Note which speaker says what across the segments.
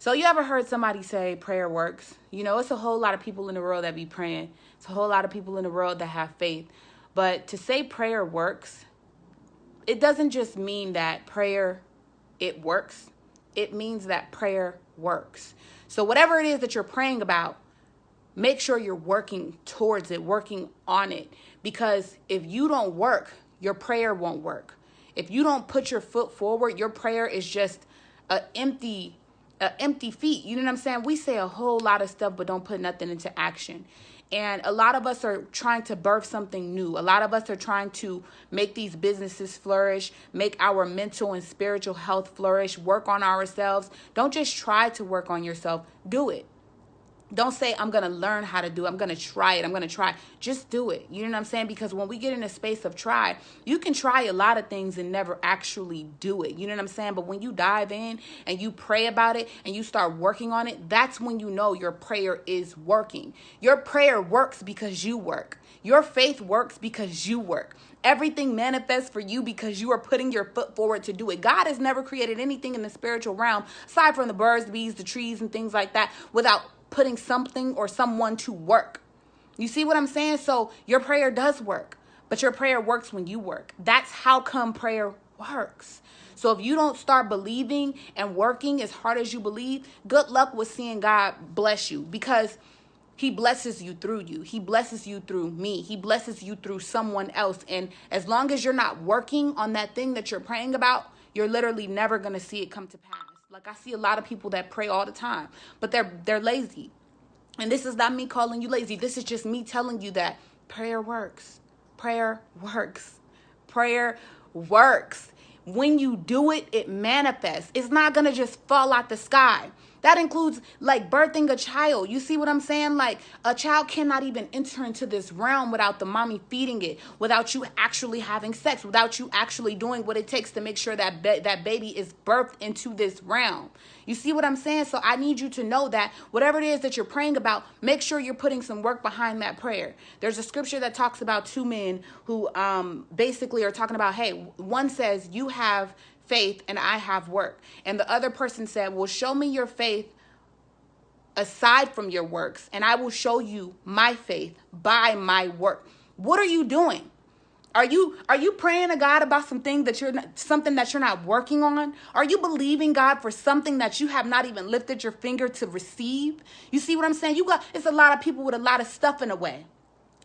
Speaker 1: So you ever heard somebody say prayer works? You know, it's a whole lot of people in the world that be praying. It's a whole lot of people in the world that have faith. But to say prayer works, it doesn't just mean that prayer, it works. It means that prayer works. So whatever it is that you're praying about, make sure you're working towards it, working on it. Because if you don't work, your prayer won't work. If you don't put your foot forward, your prayer is just an empty feat. You know what I'm saying? We say a whole lot of stuff, but don't put nothing into action. And a lot of us are trying to birth something new. A lot of us are trying to make these businesses flourish, make our mental and spiritual health flourish, work on ourselves. Don't just try to work on yourself. Do it. Don't say, I'm going to learn how to do it. I'm going to try it. I'm going to try. Just do it. You know what I'm saying? Because when we get in a space of try, you can try a lot of things and never actually do it. You know what I'm saying? But when you dive in and you pray about it and you start working on it, that's when you know your prayer is working. Your prayer works because you work. Your faith works because you work. Everything manifests for you because you are putting your foot forward to do it. God has never created anything in the spiritual realm, aside from the birds, the bees, the trees, and things like that, without putting something or someone to work. You see what I'm saying? So your prayer does work, but your prayer works when you work. That's how come prayer works. So if you don't start believing and working as hard as you believe, good luck with seeing God bless you, because he blesses you through you. He blesses you through me. He blesses you through someone else. And as long as you're not working on that thing that you're praying about, you're literally never going to see it come to pass. Like, I see a lot of people that pray all the time, but they're lazy. And this is not me calling you lazy. This is just me telling you that prayer works. Prayer works. Prayer works. When you do it, it manifests. It's not going to just fall out the sky. That includes like birthing a child. You see what I'm saying? Like, a child cannot even enter into this realm without the mommy feeding it, without you actually having sex, without you actually doing what it takes to make sure that that baby is birthed into this realm. You see what I'm saying? So I need you to know that whatever it is that you're praying about, make sure you're putting some work behind that prayer. There's a scripture that talks about two men who basically are talking about, hey, one says, you have faith and I have work. And the other person said, well, show me your faith aside from your works, and I will show you my faith by my work. What are you doing? Are you praying to God about something that you're not working on? Are you believing God for something that you have not even lifted your finger to receive? You see what I'm saying? It's a lot of people with a lot of stuff in the way.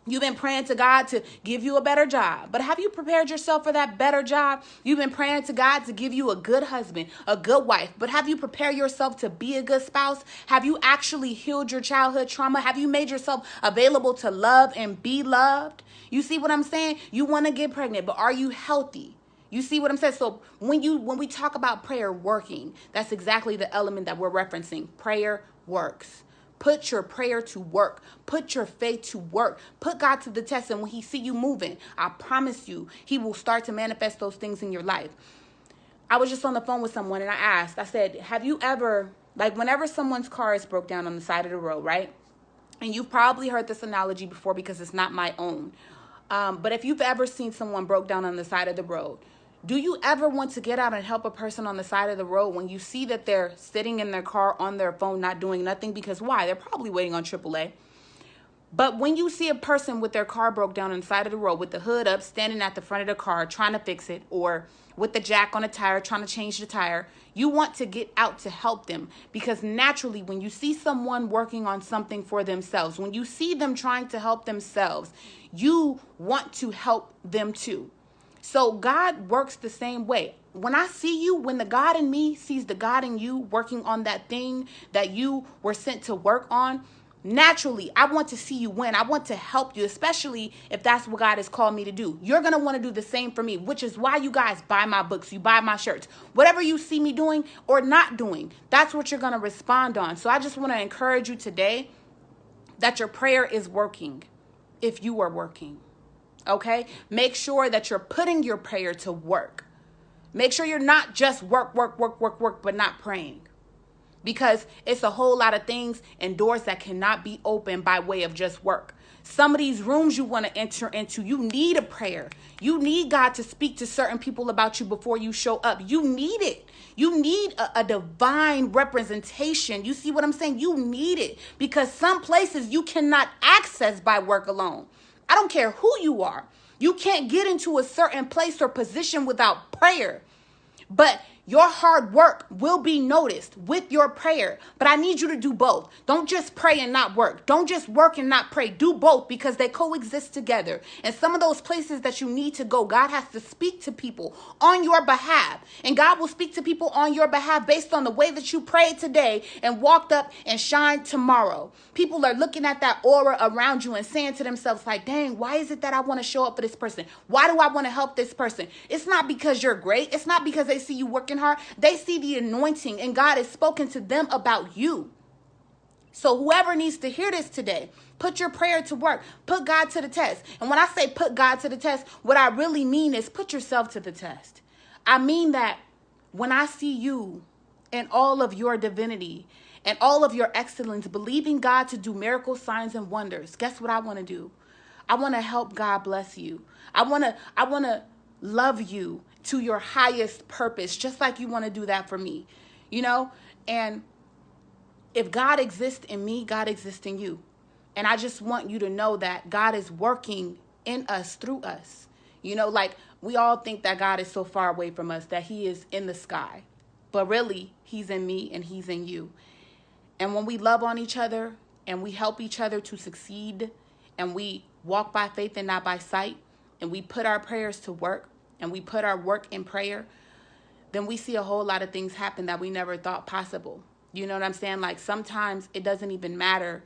Speaker 1: You've been praying to God to give you a better job, but have you prepared yourself for that better job? You've been praying to God to give you a good husband, a good wife, but have you prepared yourself to be a good spouse? Have you actually healed your childhood trauma? Have you made yourself available to love and be loved? You see what I'm saying? You want to get pregnant, but are you healthy? You see what I'm saying? So when we talk about prayer working, that's exactly the element that we're referencing. Prayer works. Put your prayer to work. Put your faith to work. Put God to the test. And when he see you moving, I promise you, he will start to manifest those things in your life. I was just on the phone with someone and I said, have you ever, like, whenever someone's car is broke down on the side of the road, right? And you've probably heard this analogy before because it's not my own. But if you've ever seen someone broke down on the side of the road, do you ever want to get out and help a person on the side of the road when you see that they're sitting in their car on their phone, not doing nothing? Because why? They're probably waiting on AAA. But when you see a person with their car broke down on the side of the road with the hood up, standing at the front of the car trying to fix it, or with the jack on a tire trying to change the tire, you want to get out to help them. Because naturally, when you see someone working on something for themselves, when you see them trying to help themselves, you want to help them too. So God works the same way. When I see you, when the God in me sees the God in you working on that thing that you were sent to work on, naturally, I want to see you win. I want to help you, especially if that's what God has called me to do. You're going to want to do the same for me, which is why you guys buy my books, you buy my shirts. Whatever you see me doing or not doing, that's what you're going to respond on. So I just want to encourage you today that your prayer is working if you are working. Okay? Make sure that you're putting your prayer to work. Make sure you're not just work, but not praying. Because it's a whole lot of things and doors that cannot be opened by way of just work. Some of these rooms you want to enter into, you need a prayer. You need God to speak to certain people about you before you show up. You need it. You need a divine representation. You see what I'm saying? You need it, because some places you cannot access by work alone. I don't care who you are. You can't get into a certain place or position without prayer. But your hard work will be noticed with your prayer. But I need you to do both. Don't just pray and not work. Don't just work and not pray. Do both, because they coexist together. And some of those places that you need to go, God has to speak to people on your behalf. And God will speak to people on your behalf based on the way that you prayed today and walked up and shined tomorrow. People are looking at that aura around you and saying to themselves, like, dang, why is it that I want to show up for this person? Why do I want to help this person? It's not because you're great. It's not because they see you working hard. They see the anointing, and God has spoken to them about you. So whoever needs to hear this today, put your prayer to work. Put God to the test. And when I say put God to the test, what I really mean is put yourself to the test. I mean that when I see you and all of your divinity and all of your excellence, believing God to do miracles, signs, and wonders, guess what I want to do? I want to help God bless you. I want to love you to your highest purpose, just like you want to do that for me, you know? And if God exists in me, God exists in you. And I just want you to know that God is working in us, through us. You know, like we all think that God is so far away from us, that he is in the sky. But really, he's in me and he's in you. And when we love on each other and we help each other to succeed, and we walk by faith and not by sight, and we put our prayers to work, and we put our work in prayer, then we see a whole lot of things happen that we never thought possible. You know what I'm saying? Like sometimes it doesn't even matter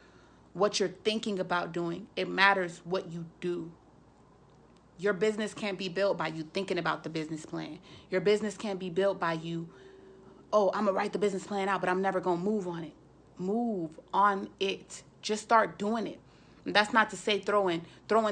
Speaker 1: what you're thinking about doing. It matters what you do. Your business can't be built by you thinking about the business plan. Your business can't be built by you, oh, I'm going to write the business plan out, but I'm never going to move on it. Move on it. Just start doing it. And that's not to say throwing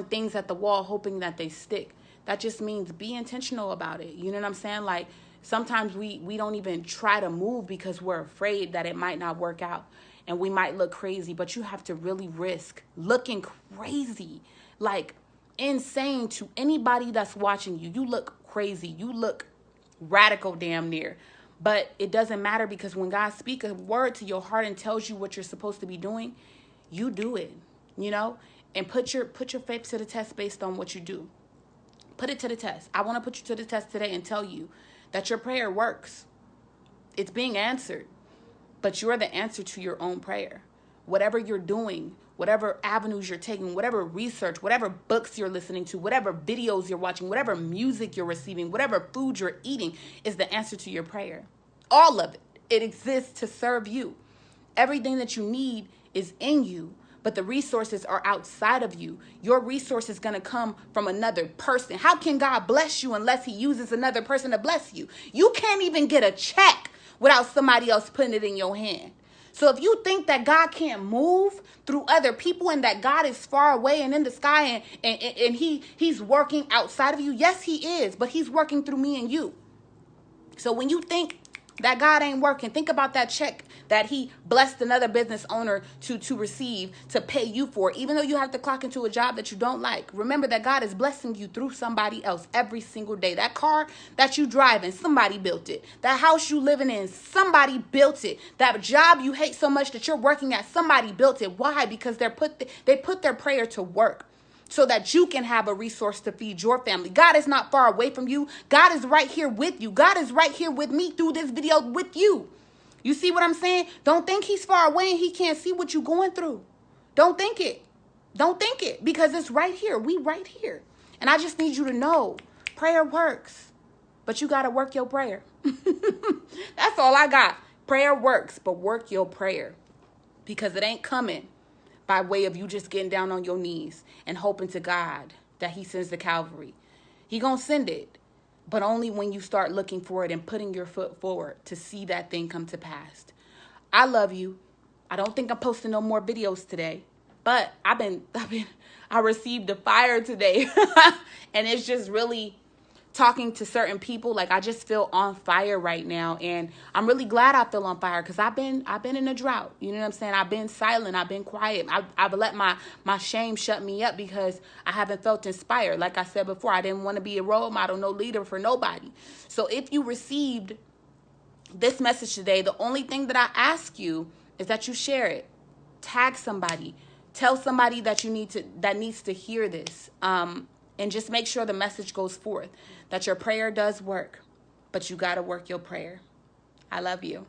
Speaker 1: things at the wall hoping that they stick. That just means be intentional about it. You know what I'm saying? Like sometimes we don't even try to move because we're afraid that it might not work out and we might look crazy. But you have to really risk looking crazy, like insane to anybody that's watching you. You look crazy. You look radical damn near. But it doesn't matter, because when God speaks a word to your heart and tells you what you're supposed to be doing, you do it, you know, and put your faith to the test based on what you do. Put it to the test. I want to put you to the test today and tell you that your prayer works. It's being answered, but you're the answer to your own prayer. Whatever you're doing, whatever avenues you're taking, whatever research, whatever books you're listening to, whatever videos you're watching, whatever music you're receiving, whatever food you're eating is the answer to your prayer. All of it. It exists to serve you. Everything that you need is in you, but the resources are outside of you. Your resource is going to come from another person. How can God bless you unless he uses another person to bless you? You can't even get a check without somebody else putting it in your hand. So if you think that God can't move through other people and that God is far away and in the sky and he's working outside of you, yes, he is, but he's working through me and you. So when you think that God ain't working, think about that check that he blessed another business owner to receive, to pay you for, even though you have to clock into a job that you don't like. Remember that God is blessing you through somebody else every single day. That car that you driving, somebody built it. That house you living in, somebody built it. That job you hate so much that you're working at, somebody built it. Why? Because they put their prayer to work, so that you can have a resource to feed your family. God is not far away from you. God is right here with you. God is right here with me through this video with you. You see what I'm saying? Don't think he's far away and he can't see what you're going through. Don't think it. Don't think it, because it's right here. We right here. And I just need you to know prayer works, but you got to work your prayer. That's all I got. Prayer works, but work your prayer, because it ain't coming by way of you just getting down on your knees and hoping to God that he sends the Calvary. He gonna send it, but only when you start looking for it and putting your foot forward to see that thing come to pass. I love you. I don't think I'm posting no more videos today, but I received a fire today and it's just really talking to certain people. Like, I just feel on fire right now, and I'm really glad I feel on fire, because I've been in a drought. You know what I'm saying? I've been silent. I've been quiet. I've let my shame shut me up, because I haven't felt inspired. Like I said before, I didn't want to be a role model, no leader for nobody. So if you received this message today, the only thing that I ask you is that you share it. Tag somebody. Tell somebody that needs to hear this. And just make sure the message goes forth, that your prayer does work, but you got to work your prayer. I love you.